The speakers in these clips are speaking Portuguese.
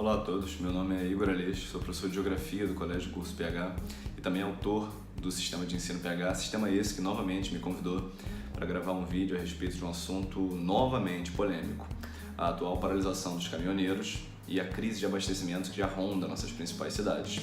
Olá a todos, meu nome é Igor Aleixo, sou professor de Geografia do Colégio Curso PH e também autor do Sistema de Ensino PH, sistema esse que novamente me convidou para gravar um vídeo a respeito de um assunto novamente polêmico, a atual paralisação dos caminhoneiros e a crise de abastecimento que já ronda nossas principais cidades.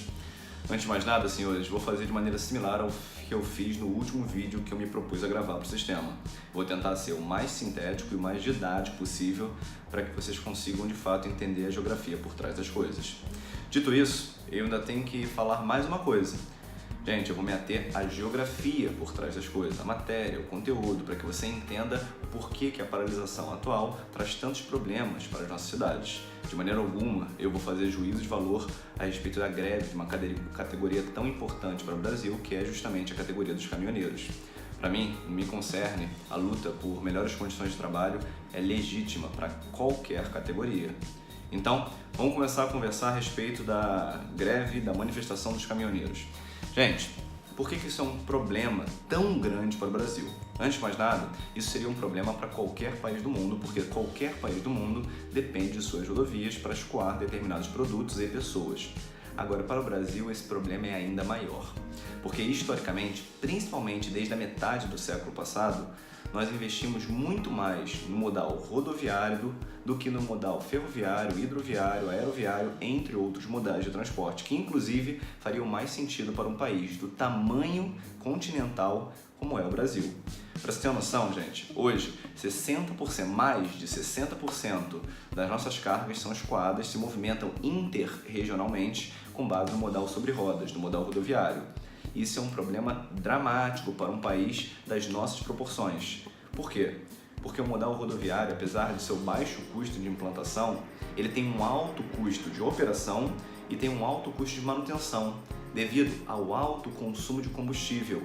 Antes de mais nada, senhores, vou fazer de maneira similar ao que eu fiz no último vídeo que eu me propus a gravar para o sistema. Vou tentar ser o mais sintético e o mais didático possível para que vocês consigam de fato entender a geografia por trás das coisas. Dito isso, eu ainda tenho que falar mais uma coisa. Gente, eu vou me ater à geografia por trás das coisas, a matéria, o conteúdo, para que você entenda por que a paralisação atual traz tantos problemas para as nossas cidades. De maneira alguma, eu vou fazer juízo de valor a respeito da greve de uma categoria tão importante para o Brasil, que é justamente a categoria dos caminhoneiros. Para mim, não me concerne, a luta por melhores condições de trabalho é legítima para qualquer categoria. Então, vamos começar a conversar a respeito da greve, da manifestação dos caminhoneiros. Gente, por que isso é um problema tão grande para o Brasil? Antes de mais nada, isso seria um problema para qualquer país do mundo, porque qualquer país do mundo depende de suas rodovias para escoar determinados produtos e pessoas. Agora, para o Brasil, esse problema é ainda maior, porque historicamente, principalmente desde a metade do século passado, nós investimos muito mais no modal rodoviário do que no modal ferroviário, hidroviário, aeroviário, entre outros modais de transporte, que inclusive fariam mais sentido para um país do tamanho continental como é o Brasil. Para você ter uma noção, gente, hoje 60%, mais de 60% das nossas cargas são escoadas, se movimentam interregionalmente com base no modal sobre rodas, no modal rodoviário. Isso é um problema dramático para um país das nossas proporções. Por quê? Porque o modal rodoviário, apesar de seu baixo custo de implantação, ele tem um alto custo de operação e tem um alto custo de manutenção, devido ao alto consumo de combustível.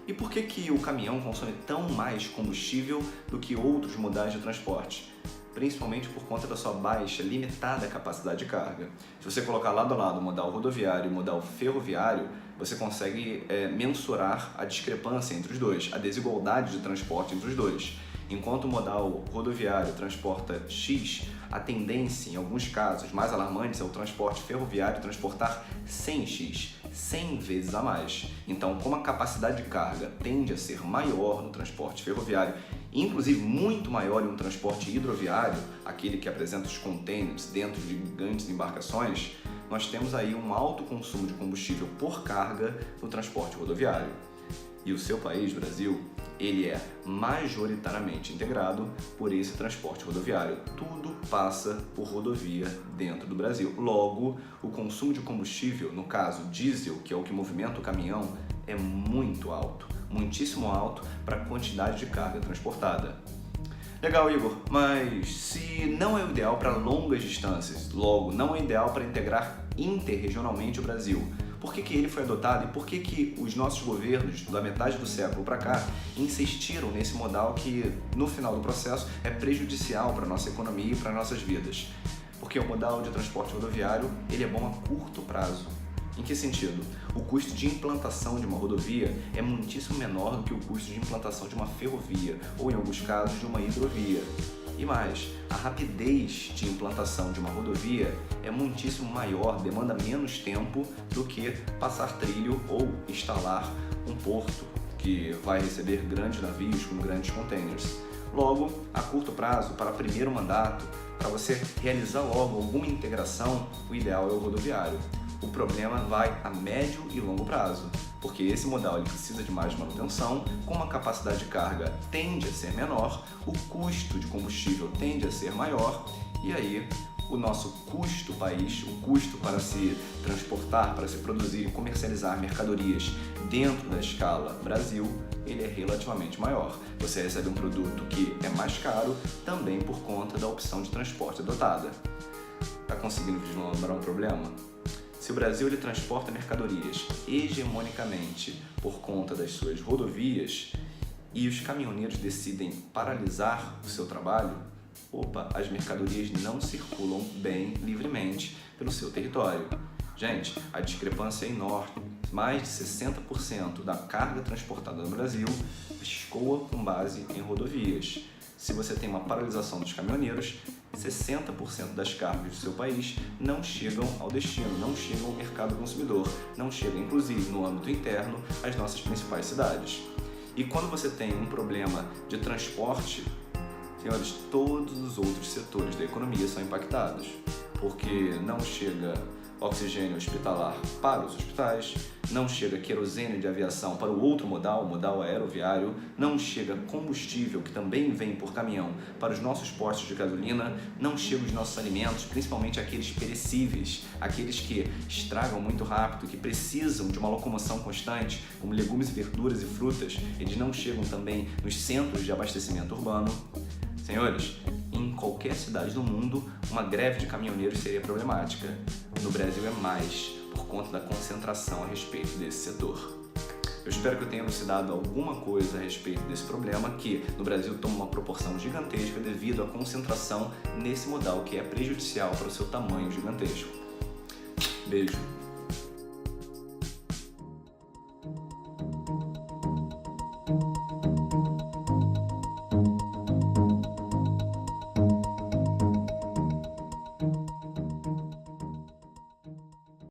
E por que o caminhão consome tão mais combustível do que outros modais de transporte? Principalmente por conta da sua baixa, limitada capacidade de carga. Se você colocar lado a lado o modal rodoviário e o modal ferroviário, você consegue mensurar a discrepância entre os dois, a desigualdade de transporte entre os dois. Enquanto o modal rodoviário transporta X, a tendência, em alguns casos mais alarmantes, é o transporte ferroviário transportar 100x, 100 vezes a mais. Então, como a capacidade de carga tende a ser maior no transporte ferroviário, inclusive muito maior em um transporte hidroviário, aquele que apresenta os containers dentro de gigantes embarcações, nós temos aí um alto consumo de combustível por carga no transporte rodoviário. E o seu país, Brasil, ele é majoritariamente integrado por esse transporte rodoviário. Tudo passa por rodovia dentro do Brasil. Logo, o consumo de combustível, no caso diesel, que é o que movimenta o caminhão, é muito alto, muitíssimo alto para a quantidade de carga transportada. Legal, Igor, mas se não é o ideal para longas distâncias, logo, não é ideal para integrar interregionalmente o Brasil, por que ele foi adotado e por que os nossos governos, da metade do século para cá, insistiram nesse modal que, no final do processo, é prejudicial para a nossa economia e para as nossas vidas? Porque o modal de transporte rodoviário ele é bom a curto prazo. Em que sentido? O custo de implantação de uma rodovia é muitíssimo menor do que o custo de implantação de uma ferrovia ou, em alguns casos, de uma hidrovia. E mais, a rapidez de implantação de uma rodovia é muitíssimo maior, demanda menos tempo do que passar trilho ou instalar um porto que vai receber grandes navios com grandes containers. Logo, a curto prazo, para primeiro mandato, para você realizar logo alguma integração, o ideal é o rodoviário. O problema vai a médio e longo prazo, porque esse modal ele precisa de mais manutenção, como a capacidade de carga tende a ser menor, o custo de combustível tende a ser maior, e aí o nosso custo país, o custo para se transportar, para se produzir e comercializar mercadorias dentro da escala Brasil, ele é relativamente maior. Você recebe um produto que é mais caro, também por conta da opção de transporte adotada. Está conseguindo vislumbrar um problema? Se o Brasil ele transporta mercadorias hegemonicamente por conta das suas rodovias e os caminhoneiros decidem paralisar o seu trabalho, as mercadorias não circulam bem livremente pelo seu território. Gente, a discrepância é enorme. Mais de 60% da carga transportada no Brasil escoa com base em rodovias. se você tem uma paralisação dos caminhoneiros, 60% das cargas do seu país não chegam ao destino, não chegam ao mercado consumidor, não chegam, inclusive, no âmbito interno, às nossas principais cidades. E quando você tem um problema de transporte, senhores, todos os outros setores da economia são impactados, porque não chega oxigênio hospitalar para os hospitais, não chega querosene de aviação para o outro modal, o modal aeroviário, não chega combustível, que também vem por caminhão, para os nossos postos de gasolina, não chegam os nossos alimentos, principalmente aqueles perecíveis, aqueles que estragam muito rápido, que precisam de uma locomoção constante, como legumes, verduras e frutas, eles não chegam também nos centros de abastecimento urbano. Senhores, em qualquer cidade do mundo, uma greve de caminhoneiros seria problemática. No Brasil é mais, por conta da concentração a respeito desse setor. Eu espero que eu tenha elucidado alguma coisa a respeito desse problema, que no Brasil toma uma proporção gigantesca devido à concentração nesse modal, que é prejudicial para o seu tamanho gigantesco. Beijo!